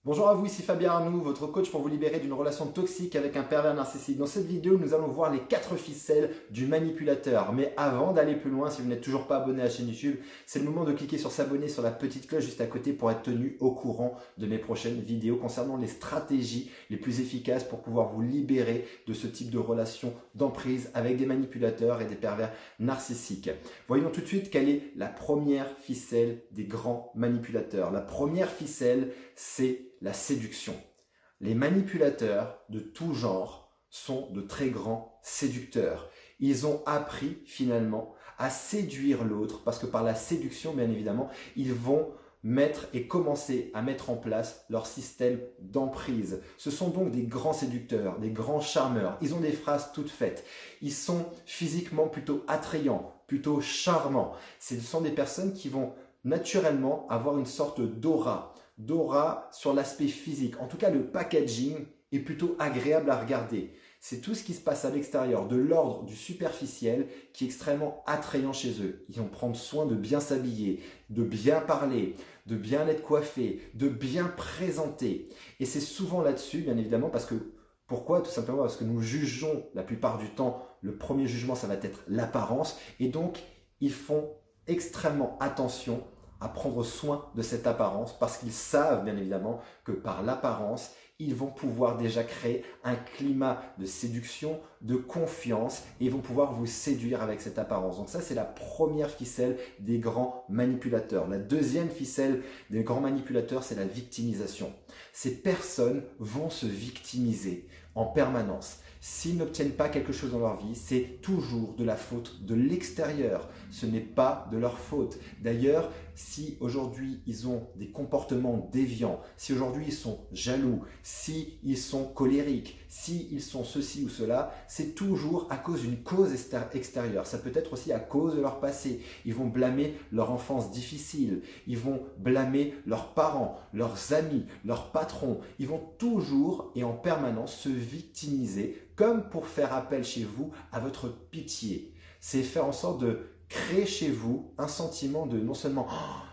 Bonjour à vous, ici Fabien Arnoux, votre coach pour vous libérer d'une relation toxique avec un pervers narcissique. Dans cette vidéo, nous allons voir les 4 ficelles du manipulateur. Mais avant d'aller plus loin, si vous n'êtes toujours pas abonné à la chaîne YouTube, c'est le moment de cliquer sur s'abonner sur la petite cloche juste à côté pour être tenu au courant de mes prochaines vidéos concernant les stratégies les plus efficaces pour pouvoir vous libérer de ce type de relation d'emprise avec des manipulateurs et des pervers narcissiques. Voyons tout de suite quelle est la première ficelle des grands manipulateurs. La première ficelle, c'est la séduction. Les manipulateurs de tout genre sont de très grands séducteurs. Ils ont appris finalement à séduire l'autre parce que par la séduction, bien évidemment, ils vont mettre et commencer à mettre en place leur système d'emprise. Ce sont donc des grands séducteurs, des grands charmeurs. Ils ont des phrases toutes faites. Ils sont physiquement plutôt attrayants, plutôt charmants. Ce sont des personnes qui vont naturellement avoir une sorte d'aura sur l'aspect physique. En tout cas, le packaging est plutôt agréable à regarder. C'est tout ce qui se passe à l'extérieur, de l'ordre du superficiel, qui est extrêmement attrayant chez eux. Ils vont prendre soin de bien s'habiller, de bien parler, de bien être coiffés, de bien présenter. Et c'est souvent là-dessus, bien évidemment, parce que pourquoi? Tout simplement parce que nous jugeons la plupart du temps, le premier jugement, ça va être l'apparence. Et donc, ils font extrêmement attention à prendre soin de cette apparence parce qu'ils savent bien évidemment que par l'apparence, ils vont pouvoir déjà créer un climat de séduction, de confiance et ils vont pouvoir vous séduire avec cette apparence. Donc ça, c'est la première ficelle des grands manipulateurs. La deuxième ficelle des grands manipulateurs, c'est la victimisation. Ces personnes vont se victimiser en permanence. S'ils n'obtiennent pas quelque chose dans leur vie, c'est toujours de la faute de l'extérieur. Ce n'est pas de leur faute. D'ailleurs, si aujourd'hui ils ont des comportements déviants, si aujourd'hui ils sont jaloux, si ils sont colériques, si ils sont ceci ou cela, c'est toujours à cause d'une cause extérieure. Ça peut être aussi à cause de leur passé. Ils vont blâmer leur enfance difficile, ils vont blâmer leurs parents, leurs amis, leurs patrons. Ils vont toujours et en permanence se victimiser comme pour faire appel chez vous à votre pitié. C'est faire en sorte de créer chez vous un sentiment de non seulement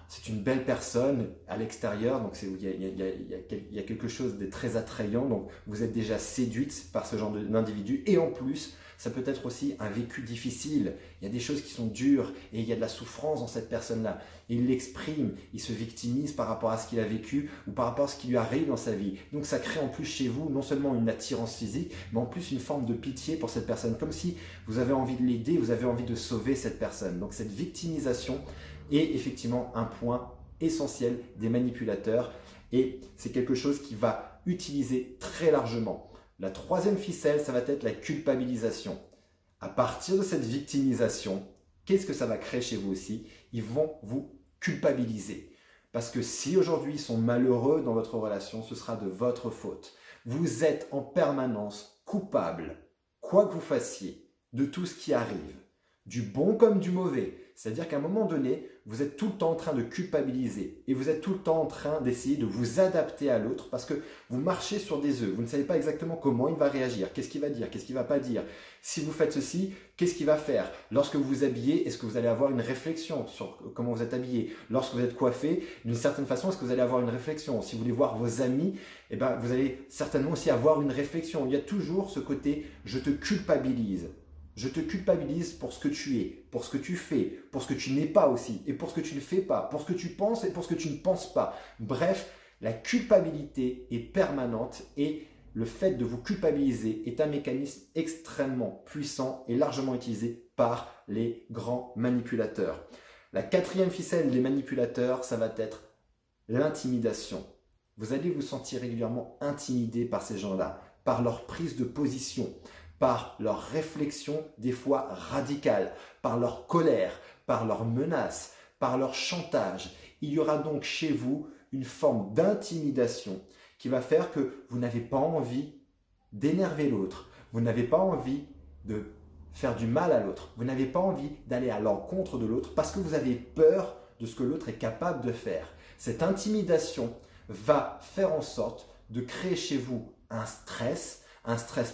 c'est une belle personne à l'extérieur, donc il y a quelque chose de très attrayant, donc vous êtes déjà séduite par ce genre d'individu, et en plus, ça peut être aussi un vécu difficile, il y a des choses qui sont dures, et il y a de la souffrance dans cette personne-là. Il l'exprime, il se victimise par rapport à ce qu'il a vécu, ou par rapport à ce qui lui arrive dans sa vie. Donc ça crée en plus chez vous non seulement une attirance physique, mais en plus une forme de pitié pour cette personne, comme si vous avez envie de l'aider, vous avez envie de sauver cette personne. Donc cette victimisation est effectivement un point essentiel des manipulateurs et c'est quelque chose qui va utiliser très largement. La troisième ficelle, ça va être la culpabilisation. À partir de cette victimisation, qu'est-ce que ça va créer chez vous aussi? Ils vont vous culpabiliser. Parce que si aujourd'hui ils sont malheureux dans votre relation, ce sera de votre faute. Vous êtes en permanence coupable, quoi que vous fassiez, de tout ce qui arrive, du bon comme du mauvais. C'est-à-dire qu'à un moment donné, vous êtes tout le temps en train de culpabiliser et vous êtes tout le temps en train d'essayer de vous adapter à l'autre parce que vous marchez sur des œufs. Vous ne savez pas exactement comment il va réagir, qu'est-ce qu'il va dire, qu'est-ce qu'il ne va pas dire. Si vous faites ceci, qu'est-ce qu'il va faire? Lorsque vous vous habillez, est-ce que vous allez avoir une réflexion sur comment vous êtes habillé? Lorsque vous êtes coiffé, d'une certaine façon, est-ce que vous allez avoir une réflexion? Si vous voulez voir vos amis, eh ben, vous allez certainement aussi avoir une réflexion. Il y a toujours ce côté « je te culpabilise ». Je te culpabilise pour ce que tu es, pour ce que tu fais, pour ce que tu n'es pas aussi, et pour ce que tu ne fais pas, pour ce que tu penses et pour ce que tu ne penses pas. Bref, la culpabilité est permanente et le fait de vous culpabiliser est un mécanisme extrêmement puissant et largement utilisé par les grands manipulateurs. La quatrième ficelle des manipulateurs, ça va être l'intimidation. Vous allez vous sentir régulièrement intimidé par ces gens-là, par leur prise de position, par leur réflexion des fois radicale, par leur colère, par leurs menaces, par leur chantage. Il y aura donc chez vous une forme d'intimidation qui va faire que vous n'avez pas envie d'énerver l'autre, vous n'avez pas envie de faire du mal à l'autre, vous n'avez pas envie d'aller à l'encontre de l'autre parce que vous avez peur de ce que l'autre est capable de faire. Cette intimidation va faire en sorte de créer chez vous un stress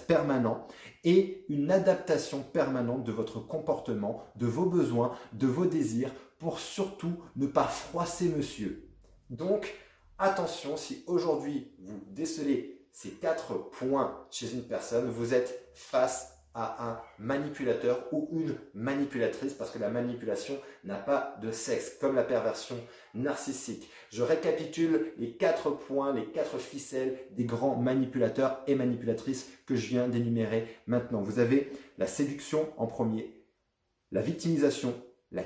permanent et une adaptation permanente de votre comportement, de vos besoins, de vos désirs, pour surtout ne pas froisser monsieur. Donc, attention, si aujourd'hui vous décelez ces 4 points chez une personne, vous êtes face à un manipulateur ou une manipulatrice, parce que la manipulation n'a pas de sexe, comme la perversion narcissique. Je récapitule les 4 points, les 4 ficelles des grands manipulateurs et manipulatrices que je viens d'énumérer maintenant. Vous avez la séduction en premier, la victimisation, la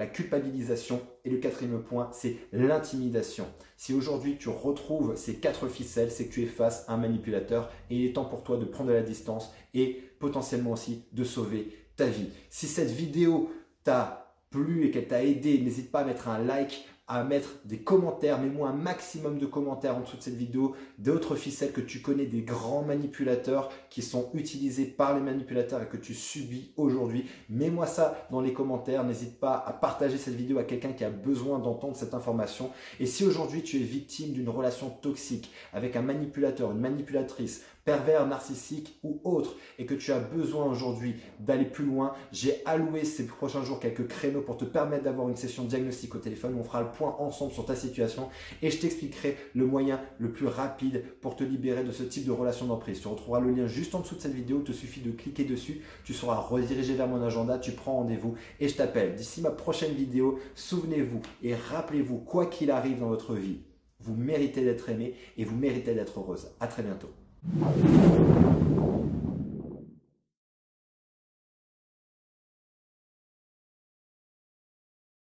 culpabilisation et le 4e point, c'est l'intimidation. Si aujourd'hui tu retrouves ces 4 ficelles, c'est que tu es face à un manipulateur et il est temps pour toi de prendre de la distance et potentiellement aussi de sauver ta vie. Si cette vidéo t'a plu et qu'elle t'a aidé, n'hésite pas à mettre un like, à mettre des commentaires, mets-moi un maximum de commentaires en dessous de cette vidéo, d'autres ficelles que tu connais, des grands manipulateurs qui sont utilisés par les manipulateurs et que tu subis aujourd'hui. Mets-moi ça dans les commentaires, n'hésite pas à partager cette vidéo à quelqu'un qui a besoin d'entendre cette information. Et si aujourd'hui tu es victime d'une relation toxique avec un manipulateur, une manipulatrice, pervers, narcissique ou autre, et que tu as besoin aujourd'hui d'aller plus loin, j'ai alloué ces prochains jours quelques créneaux pour te permettre d'avoir une session de diagnostic au téléphone où on fera le point ensemble sur ta situation et je t'expliquerai le moyen le plus rapide pour te libérer de ce type de relation d'emprise. Tu retrouveras le lien juste en dessous de cette vidéo, il te suffit de cliquer dessus, tu seras redirigé vers mon agenda, tu prends rendez-vous et je t'appelle. D'ici ma prochaine vidéo, souvenez-vous et rappelez-vous, quoi qu'il arrive dans votre vie, vous méritez d'être aimé et vous méritez d'être heureuse. À très bientôt.